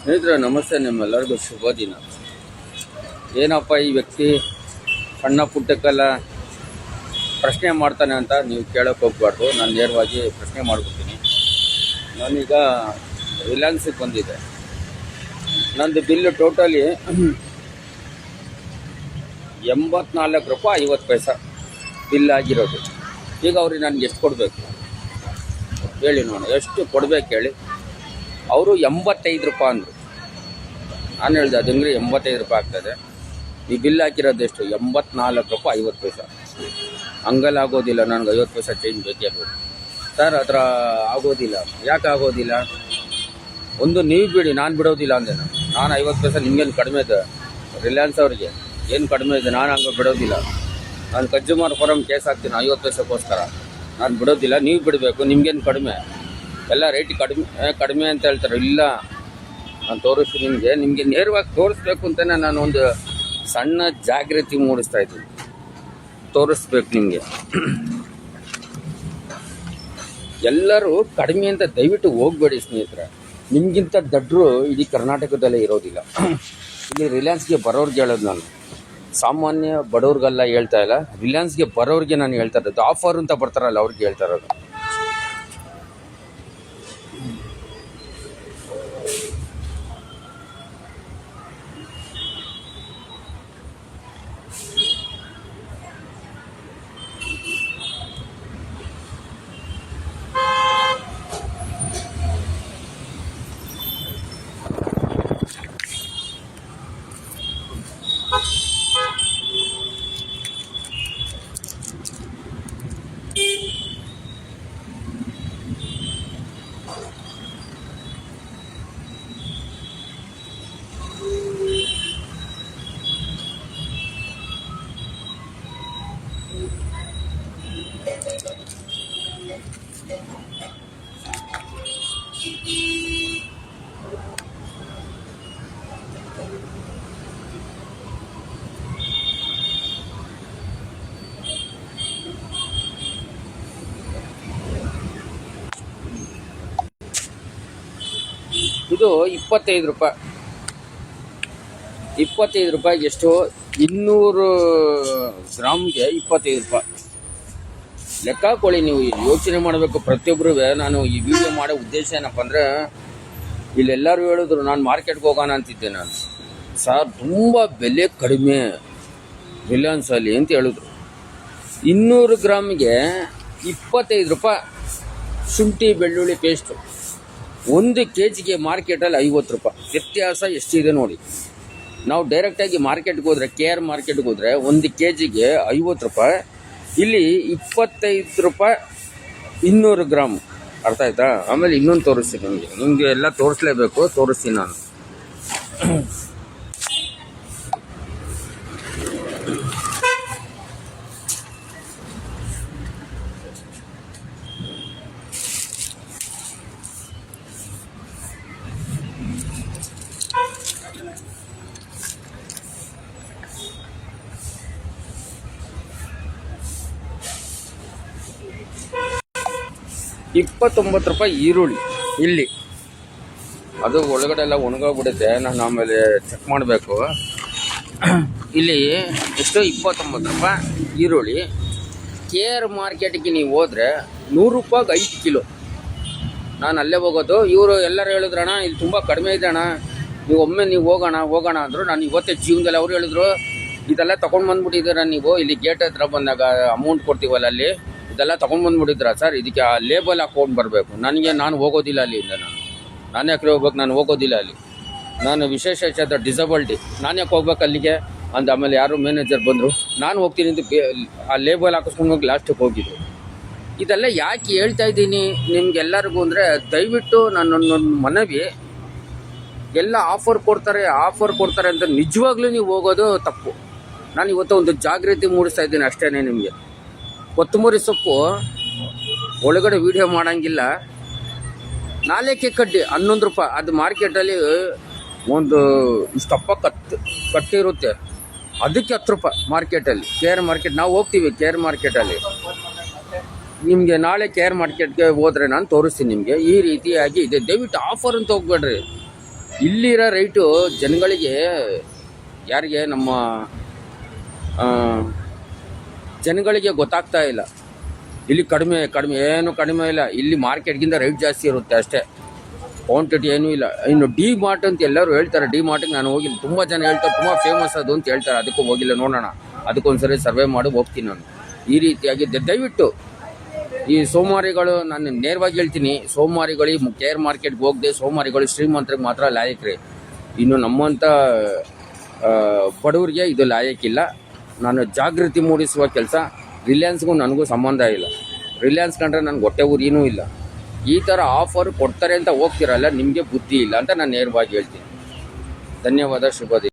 ಸ್ನೇಹಿತರೆ ನಮಸ್ತೆ, ನಿಮ್ಮೆಲ್ಲರಿಗೂ ಶುಭ ದಿನ. ಏನಪ್ಪ ಈ ವ್ಯಕ್ತಿ ಸಣ್ಣ ಪುಟ್ಟಕ್ಕೆಲ್ಲ ಪ್ರಶ್ನೆ ಮಾಡ್ತಾನೆ ಅಂತ ನೀವು ಕೇಳೋಕೆ ಹೋಗ್ಬಾರ್ದು. ನಾನು ನೇರವಾಗಿ ಪ್ರಶ್ನೆ ಮಾಡ್ಬಿಡ್ತೀನಿ. ನಾನೀಗ ರಿಲಯನ್ಸಿಗೆ ಬಂದಿದ್ದೆ. ನಂದು ಬಿಲ್ಲು ಟೋಟಲಿ 84 ರೂಪಾಯಿ 50 ಪೈಸೆ ಬಿಲ್ ಆಗಿರೋದು. ಈಗ ಅವ್ರಿಗೆ ನನಗೆ ಎಷ್ಟು ಕೊಡಬೇಕು ಹೇಳಿ ನೋಡೋಣ, ಎಷ್ಟು ಕೊಡಬೇಕು ಹೇಳಿ. ಅವರು 85 ರೂಪಾಯಿ ಅಂದರು. ನಾನು ಹೇಳಿದೆ ಅದು ಹೆಂಗ್ರಿ 85 ರೂಪಾಯಿ ಆಗ್ತದೆ, ಈ ಬಿಲ್ ಹಾಕಿರೋದು ಎಷ್ಟು 84 ರೂಪಾಯಿ 50 ಪೈಸೆ. ಹಂಗಲ್ಲ ಆಗೋದಿಲ್ಲ, ನನಗೆ 50 ಪೈಸೆ ಚೇಂಜ್ ಬೇಕೇ ಬೇಕು ಸರ್. ಆ ಥರ ಆಗೋದಿಲ್ಲ. ಯಾಕೆ ಆಗೋದಿಲ್ಲ? ಒಂದು ನೀವು ಬಿಡಿ, ನಾನು ಬಿಡೋದಿಲ್ಲ ಅಂದೆ. ನಾನು 50 ಪೈಸೆ ನಿಮಗೇನು ಕಡಿಮೆ ಇದೆ? ರಿಲಯನ್ಸ್ ಅವ್ರಿಗೆ ಏನು ಕಡಿಮೆ ಇದೆ? ನಾನು ಹಂಗೆ ಬಿಡೋದಿಲ್ಲ. ನಾನು ಕನ್ಸ್ಯೂಮರ್ ಫೋರಮ್ ಕೇಸ್ ಹಾಕ್ತೀನಿ 50 ಪೈಸೆಗೋಸ್ಕರ. ನಾನು ಬಿಡೋದಿಲ್ಲ, ನೀವು ಬಿಡಬೇಕು. ನಿಮಗೇನು ಕಡಿಮೆ? ಎಲ್ಲ ರೇಟ್ ಕಡಿಮೆ ಅಂತ ಹೇಳ್ತಾರೆ. ಇಲ್ಲ, ನಾನು ತೋರಿಸ್ತೀನಿ ನಿಮಗೆ ನೇರವಾಗಿ ತೋರಿಸ್ಬೇಕು ಅಂತಲೇ ನಾನು ಒಂದು ಸಣ್ಣ ಜಾಗೃತಿ ಮೂಡಿಸ್ತಾ ಇದ್ದೀನಿ. ತೋರಿಸ್ಬೇಕು ನಿಮಗೆ. ಎಲ್ಲರೂ ಕಡಿಮೆ ಅಂತ ದಯವಿಟ್ಟು ಹೋಗಬೇಡಿ ಸ್ನೇಹಿತರೆ. ನಿಮಗಿಂತ ದಡ್ಡರು ಇಡೀ ಕರ್ನಾಟಕದಲ್ಲೇ ಇರೋದಿಲ್ಲ. ಇಲ್ಲಿ ರಿಲಯನ್ಸ್ಗೆ ಬರೋರ್ಗೆ ಹೇಳೋದು ನಾನು, ಸಾಮಾನ್ಯ ಬಡವ್ರಿಗೆಲ್ಲ ಹೇಳ್ತಾ ಇಲ್ಲ, ರಿಲಯನ್ಸ್ಗೆ ಬರೋರಿಗೆ ನಾನು ಹೇಳ್ತಾ ಇರೋದು. ಆಫರ್ ಅಂತ ಬರ್ತಾರಲ್ಲ ಅವ್ರಿಗೆ ಹೇಳ್ತಾ ಇರೋದು. ಇದು 25 ರೂಪಾಯಿ. 25 ರೂಪಾಯಿಗೆ ಎಷ್ಟು? 200 ಗ್ರಾಮ್ಗೆ 25 ರೂಪಾಯಿ. ಲೆಕ್ಕ ಹಾಕೊಳ್ಳಿ. ನೀವು ಯೋಚನೆ ಮಾಡಬೇಕು ಪ್ರತಿಯೊಬ್ಬರು. ನಾನು ಈ ವಿಡಿಯೋ ಮಾಡೋ ಉದ್ದೇಶ ಏನಪ್ಪ ಅಂದರೆ, ಇಲ್ಲೆಲ್ಲರೂ ಹೇಳಿದ್ರು ನಾನು ಮಾರ್ಕೆಟ್ಗೆ ಹೋಗೋಣ ಅಂತಿದ್ದೆ. ನಾನು ಸರ್ ತುಂಬ ಬೆಲೆ ಕಡಿಮೆ ರಿಲಯನ್ಸಲ್ಲಿ ಅಂತ ಹೇಳಿದ್ರು. 200 ಗ್ರಾಮಿಗೆ 25 ರೂಪಾಯಿ. ಶುಂಠಿ ಬೆಳ್ಳುಳ್ಳಿ ಪೇಸ್ಟು 1 kgಗೆ ಮಾರ್ಕೆಟಲ್ಲಿ 50 ರೂಪಾಯಿ. ವ್ಯತ್ಯಾಸ ಎಷ್ಟಿದೆ ನೋಡಿ. ನಾವು ಡೈರೆಕ್ಟಾಗಿ ಮಾರ್ಕೆಟ್ಗೆ ಹೋದರೆ, KR ಮಾರ್ಕೆಟ್ಗೆ ಹೋದರೆ 1 kgಗೆ 50 ರೂಪಾಯಿ. ಇಲ್ಲಿ 25 ರೂಪಾಯಿ 200 ಗ್ರಾಮ್. ಅರ್ಥ ಆಯ್ತಾ? ಆಮೇಲೆ ಇನ್ನೊಂದು ತೋರಿಸ್ತೀನಿ ನಿಮಗೆ ಎಲ್ಲ ತೋರಿಸ್ಲೇಬೇಕು. ತೋರಿಸ್ತೀನಿ ನಾನು. $29 ರೂಪಾಯಿ ಈರುಳ್ಳಿ. ಇಲ್ಲಿ ಅದು ಒಳಗಡೆ ಎಲ್ಲ ಒಣಗೋಗ್ಬಿಡುತ್ತೆ. ನಾನು ಆಮೇಲೆ ಚೆಕ್ ಮಾಡಬೇಕು. ಇಲ್ಲಿ ಎಷ್ಟು? 29 ರೂಪಾಯಿ ಈರುಳ್ಳಿ. KR ಮಾರ್ಕೆಟ್ಗೆ ನೀವು ಹೋದರೆ 100 ರೂಪಾಯಿಗೆ 5 ಕಿಲೋ. ನಾನು ಅಲ್ಲೇ ಹೋಗೋದು. ಇವರು ಎಲ್ಲರೂ ಹೇಳಿದ್ರಣ್ಣ ಇಲ್ಲಿ ತುಂಬ ಕಡಿಮೆ ಇದೆ ಅಣ್ಣ, ನೀವು ಒಮ್ಮೆ ನೀವು ಹೋಗೋಣ ಅಂದರು. ನಾನು ಇವತ್ತೇ ಜೀವನದಲ್ಲಿ ಅವ್ರು ಹೇಳಿದ್ರು, ಇದೆಲ್ಲ ತೊಗೊಂಡು ಬಂದುಬಿಟ್ಟಿದ್ದೀರ ನೀವು, ಇಲ್ಲಿ ಗೇಟ್ ಹತ್ರ ಬಂದಾಗ ಅಮೌಂಟ್ ಕೊಡ್ತೀವಲ್ಲ ಅಲ್ಲಿ, ಇದೆಲ್ಲ ತೊಗೊಂಡು ಬಂದುಬಿಟ್ಟಿದ್ರ ಸರ್, ಇದಕ್ಕೆ ಆ ಲೇಬಲ್ ಹಾಕೊಂಡು ಬರಬೇಕು. ನಾನು ಹೋಗೋದಿಲ್ಲ ಅಲ್ಲಿಂದ. ನಾನು ಯಾಕೆ ಹೋಗ್ಬೇಕು? ನಾನು ಹೋಗೋದಿಲ್ಲ ಅಲ್ಲಿ. ನಾನು ವಿಶೇಷ ಡಿಸಬಿಲಿಟಿ, ನಾನು ಯಾಕೆ ಹೋಗ್ಬೇಕು ಅಲ್ಲಿಗೆ ಅಂದ. ಆಮೇಲೆ ಯಾರು ಮ್ಯಾನೇಜರ್ ಬಂದರು, ನಾನು ಹೋಗ್ತೀನಿ ಅಂತ ಆ ಲೇಬಲ್ ಹಾಕಿಸ್ಕೊಂಡು ಹೋಗಿ ಲಾಸ್ಟಿಗೆ ಹೋಗಿದ್ರು. ಇದೆಲ್ಲ ಯಾಕೆ ಹೇಳ್ತಾ ಇದ್ದೀನಿ ನಿಮ್ಗೆಲ್ಲರಿಗೂ ಅಂದರೆ, ದಯವಿಟ್ಟು ನನ್ನೊಂದು ಮನವಿ, ಎಲ್ಲ ಆಫರ್ ಕೊಡ್ತಾರೆ ಅಂತ ನಿಜವಾಗ್ಲೂ ನೀವು ಹೋಗೋದು ತಪ್ಪು. ನಾನು ಇವತ್ತು ಒಂದು ಜಾಗೃತಿ ಮೂಡಿಸ್ತಾ ಇದ್ದೀನಿ ಅಷ್ಟೇ ನಿಮಗೆ. ಕೊತ್ತಂಬರಿ ಸೊಪ್ಪು ಒಳಗಡೆ ವೀಡಿಯೋ ಮಾಡೋಂಗಿಲ್ಲ. ನಾಲ್ಕೆ ಕಡ್ಡಿ 11 ರೂಪಾಯಿ. ಅದು ಮಾರ್ಕೆಟಲ್ಲಿ ಒಂದು ಇಷ್ಟಪ್ಪ ಕಟ್ಟಿರುತ್ತೆ, ಅದಕ್ಕೆ 10 ರೂಪಾಯಿ ಮಾರ್ಕೆಟಲ್ಲಿ. KR ಮಾರ್ಕೆಟ್ ನಾವು ಹೋಗ್ತೀವಿ. KR ಮಾರ್ಕೆಟಲ್ಲಿ ನಿಮಗೆ ನಾಳೆ KR ಮಾರ್ಕೆಟ್ಗೆ ಹೋದರೆ ನಾನು ತೋರಿಸ್ತೀನಿ ನಿಮಗೆ. ಈ ರೀತಿಯಾಗಿ ಇದೆ. ದಯವಿಟ್ಟು ಆಫರ್ ಅಂತ ಹೋಗ್ಬೇಡ್ರಿ. ಇಲ್ಲಿರೋ ರೈಟು ಜನಗಳಿಗೆ ಯಾರಿಗೆ ನಮ್ಮ ಜನಗಳಿಗೆ ಗೊತ್ತಾಗ್ತಾ ಇಲ್ಲ. ಇಲ್ಲಿ ಕಡಿಮೆ ಏನು ಕಡಿಮೆ ಇಲ್ಲ. ಇಲ್ಲಿ ಮಾರ್ಕೆಟ್ಗಿಂತ ರೈಟ್ ಜಾಸ್ತಿ ಇರುತ್ತೆ ಅಷ್ಟೇ, ಕ್ವಾಂಟಿಟಿ ಏನೂ ಇಲ್ಲ. ಇನ್ನು ಡಿ ಮಾರ್ಟ್ ಅಂತ ಎಲ್ಲರೂ ಹೇಳ್ತಾರೆ. ಡಿ ಮಾರ್ಟಿಗೆ ನಾನು ಹೋಗಿಲ್ಲ. ತುಂಬ ಜನ ಹೇಳ್ತಾರೆ ತುಂಬ ಫೇಮಸ್ ಅದು ಅಂತ ಹೇಳ್ತಾರೆ. ಅದಕ್ಕೂ ಹೋಗಿಲ್ಲ. ನೋಡೋಣ, ಅದಕ್ಕೊಂದ್ಸರಿ ಸರ್ವೆ ಮಾಡಿ ಹೋಗ್ತೀನಿ ನಾನು. ಈ ರೀತಿಯಾಗಿ ದಯವಿಟ್ಟು ಈ ಸೋಮಾರಿಗಳು, ನಾನು ನೇರವಾಗಿ ಹೇಳ್ತೀನಿ, ಸೋಮಾರಿಗಳಿಗೆ ಕೇರ್ ಮಾರ್ಕೆಟ್ಗೆ ಹೋಗದೆ ಸೋಮಾರಿಗಳು ಶ್ರೀಮಂತರಿಗೆ ಮಾತ್ರ ಲಾಯಕ್ರಿ. ಇನ್ನು ನಮ್ಮಂಥ ಬಡವರಿಗೆ ಇದು ಲಾಯಕ್ಕಿಲ್ಲ. ನಾನು ಜಾಗೃತಿ ಮೂಡಿಸುವ ಕೆಲಸ. ರಿಲಯನ್ಸ್ಗೂ ನನಗೂ ಸಂಬಂಧ ಇಲ್ಲ. ರಿಲಯನ್ಸ್ ಕಂಡ್ರೆ ನನಗೆ ಹೊಟ್ಟೆ ಊರಿನೂ ಇಲ್ಲ. ಈ ಥರ ಆಫರ್ ಕೊಡ್ತಾರೆ ಅಂತ ಹೋಗ್ತಿರಲ್ಲ, ನಿಮಗೆ ಬುದ್ಧಿ ಇಲ್ಲ ಅಂತ ನಾನು ನೇರವಾಗಿ ಹೇಳ್ತೀನಿ. ಧನ್ಯವಾದ. ಶುಭ ದಿನ.